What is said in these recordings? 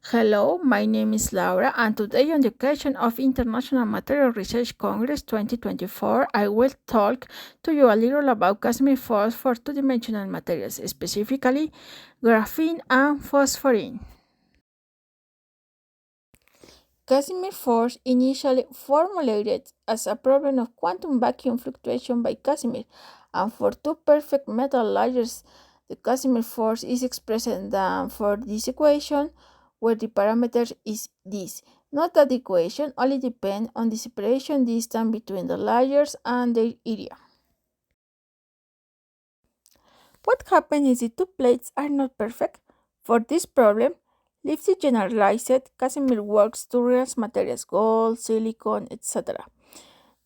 Hello, my name is Laura, and today on the occasion of International Material Research Congress 2024, I will talk to you a little about Casimir force for two-dimensional materials, specifically graphene and phosphorine. Casimir force initially formulated as a problem of quantum vacuum fluctuation by Casimir, and for two perfect metal layers, the Casimir force is expressed for this equation, where the parameter is this. Note that the equation only depends on the separation distance between the layers and their area. What happens if the two plates are not perfect? For this problem, Lipsy generalized Casimir works to real materials, gold, silicon, etc.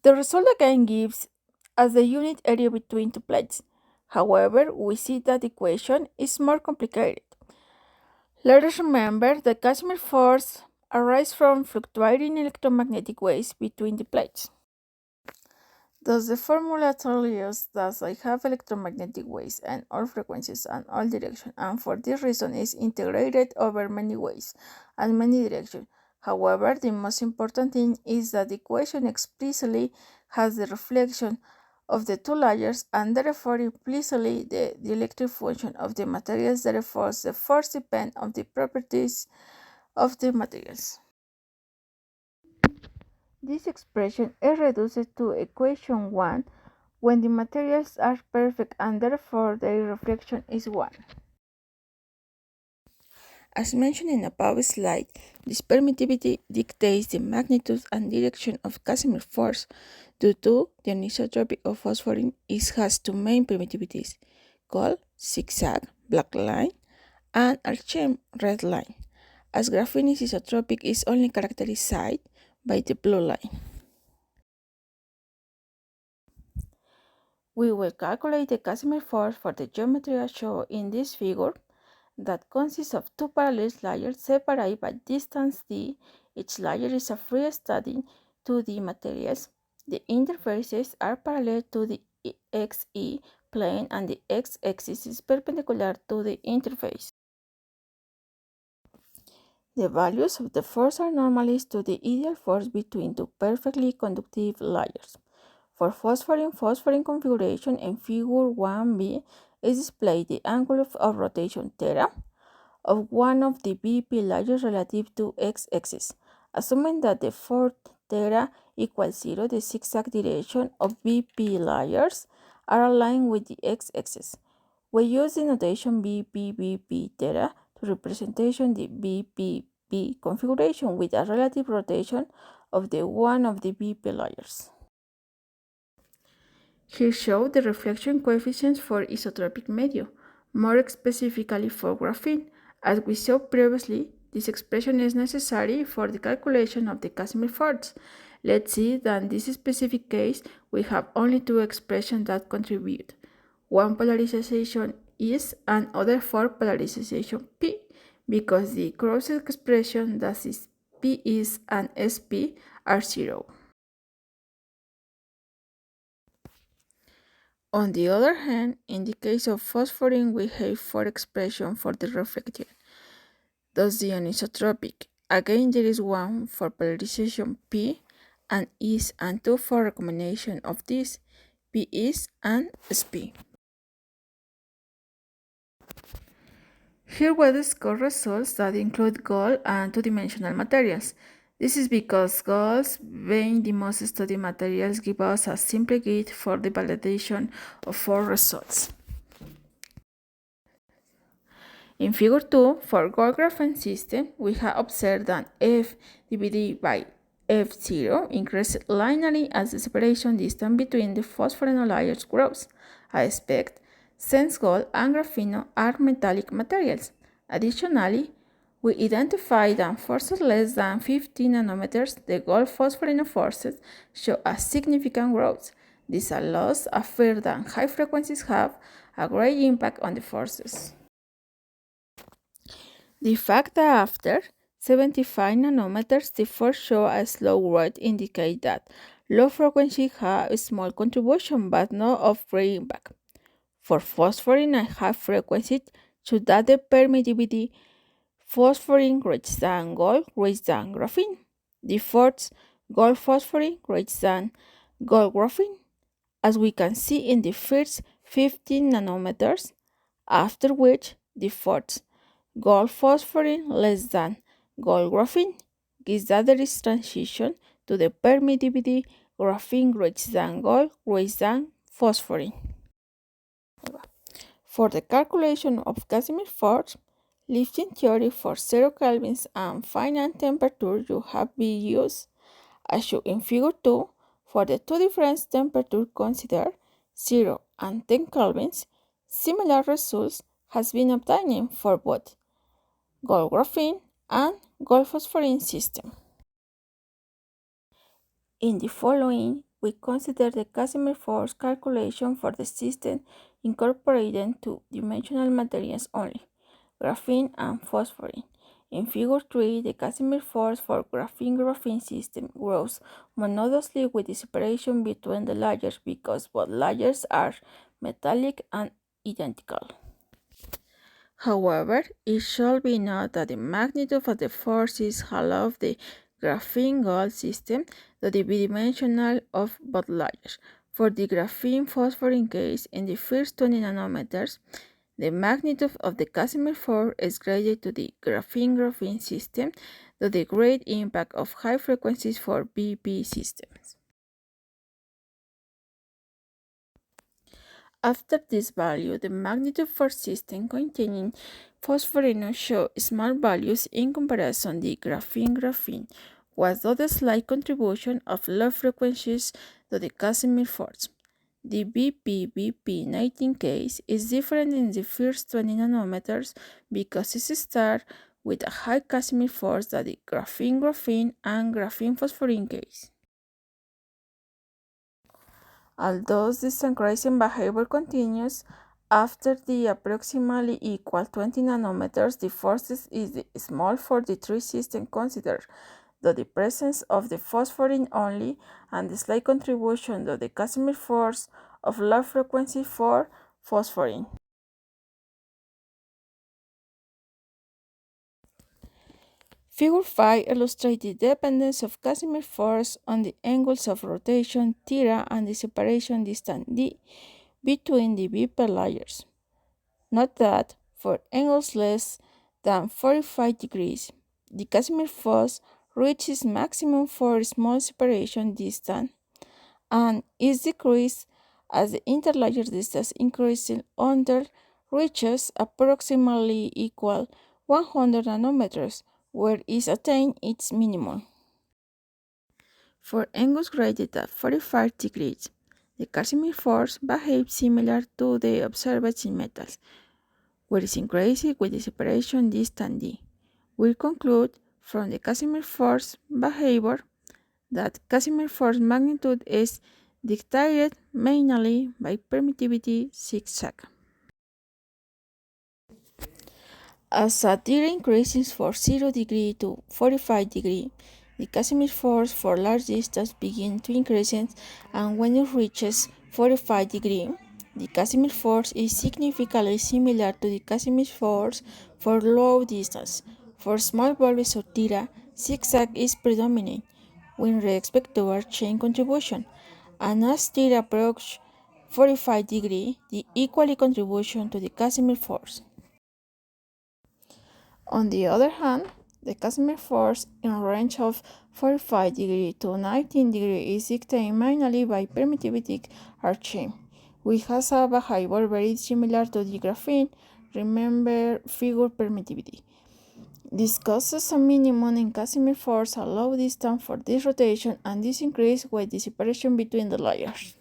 The result again gives us the unit area between two plates. However, we see that the equation is more complicated. Let us remember that Casimir force arises from fluctuating electromagnetic waves between the plates. Thus, the formula tells us that I have electromagnetic waves and all frequencies and all directions, and for this reason is integrated over many ways and many directions. However, the most important thing is that the equation explicitly has the reflection of the two layers and therefore implicitly the electric function of the materials. Therefore, the force depends on the properties of the materials. This expression is reduced to equation 1 when the materials are perfect and therefore their reflection is 1. As mentioned in a above slide, this permittivity dictates the magnitude and direction of Casimir force due to the anisotropy of phosphorine. It has two main permittivities, called zigzag, black line, and archem, red line, as graphene is isotropic is only characterized by the blue line. We will calculate the Casimir force for the geometry as shown in this figure that consists of two parallel layers separated by distance d. Each layer is a freestanding 2D materials. The interfaces are parallel to the XE plane and the x-axis is perpendicular to the interface. The values of the force are normalized to the ideal force between two perfectly conductive layers. For phosphorine configuration in figure 1b is displayed the angle of rotation theta of one of the BP layers relative to x-axis. Assuming that the fourth theta equals 0, the zigzag direction of BP layers are aligned with the x-axis. We use the notation BP theta to representation the BP configuration with a relative rotation of the one of the BP layers. Here show the reflection coefficients for isotropic medium, more specifically for graphene. As we saw previously, this expression is necessary for the calculation of the Casimir force. Let's see that in this specific case, we have only two expressions that contribute. One polarization is and other for polarization P, because the cross expression that is P is and SP are zero. On the other hand, in the case of phosphorine, we have four expressions for the reflection, thus the anisotropic. Again, there is one for polarization P and is, and two for recombination of this, P is and SP. Here we discuss results that include gold and two-dimensional materials. This is because gold, being the most studied materials, give us a simple guide for the validation of four results. In figure 2, for gold graphene system, we have observed that F divided by F0 increases linearly as the separation distance between the phosphorine layers grows. I expect since gold and graphene are metallic materials. Additionally, we identified that forces less than 50 nanometers, the gold phosphorine forces show a significant growth. This allows a fear that high frequencies have a great impact on the forces. The fact that after 75 nanometers the force show a slow growth indicates that low frequency have a small contribution but not of great impact. For phosphorine and high frequency, should that the permittivity phosphorine greater than gold greater than graphene. The fourth, gold phosphorine greater than gold graphene, as we can see in the first 15 nanometers, after which the fourth, gold phosphorine less than gold graphene, gives that there is transition to the permittivity graphene greater than gold greater than phosphorine. For the calculation of Casimir force, lifting theory for 0 kelvins and finite temperature you have been used, as shown in figure 2, for the two different temperatures considered, 0 and 10 kelvins, similar results has been obtained for both gold graphene and gold phosphorine system. In the following, we consider the Casimir force calculation for the system incorporating two-dimensional materials only, graphene and phosphorine. In figure 3, the Casimir force for graphene-graphene system grows monotonously with the separation between the layers because both layers are metallic and identical. However, it should be noted that the magnitude of the force is half of the graphene gold system to the bidimensional of both layers. For the graphene phosphorine case, in the first 20 nanometers, the magnitude of the Casimir force is greater to the graphene-graphene system to the great impact of high frequencies for BP systems. After this value, the magnitude for system containing phosphorine show small values in comparison the graphene-graphene, was the slight contribution of low frequencies to the Casimir force. The BP-BP19 case is different in the first 20 nanometers because it starts with a high Casimir force than the graphene-graphene and graphene-phosphorine case. Although this increasing behavior continues, after the approximately equal 20 nanometers, the force is small for the three systems considered, though the presence of the phosphorine only and the slight contribution to the Casimir force of low frequency for phosphorine. Figure 5 illustrates the dependence of Casimir force on the angles of rotation theta and the separation distance d between the vapor layers. Note that for angles less than 45 degrees, the Casimir force reaches maximum for small separation distance and is decreased as the interlayer distance increases until reaches approximately equal 100 nanometers, where is attained its minimum. For angles greater than 45 degrees, the Casimir force behaves similar to the observed in metals, where it increases with the separation distance d. We conclude from the Casimir force behavior that Casimir force magnitude is dictated mainly by permittivity zigzag. As a theta increases from 0 degree to 45 degree, the Casimir force for large distance begins to increase, and when it reaches 45 degree, the Casimir force is significantly similar to the Casimir force for low distance. For small values of theta, zigzag is predominant with respect to our chain contribution, and as theta approaches 45 degree, the equal contribution to the Casimir force. On the other hand, the Casimir force in a range of 45 degrees to 19 degrees is dictated mainly by permittivity arcing, which has a behavior very similar to the graphene. Remember figure permittivity. This causes a minimum in Casimir force at low distance for this rotation, and this increases with the separation between the layers.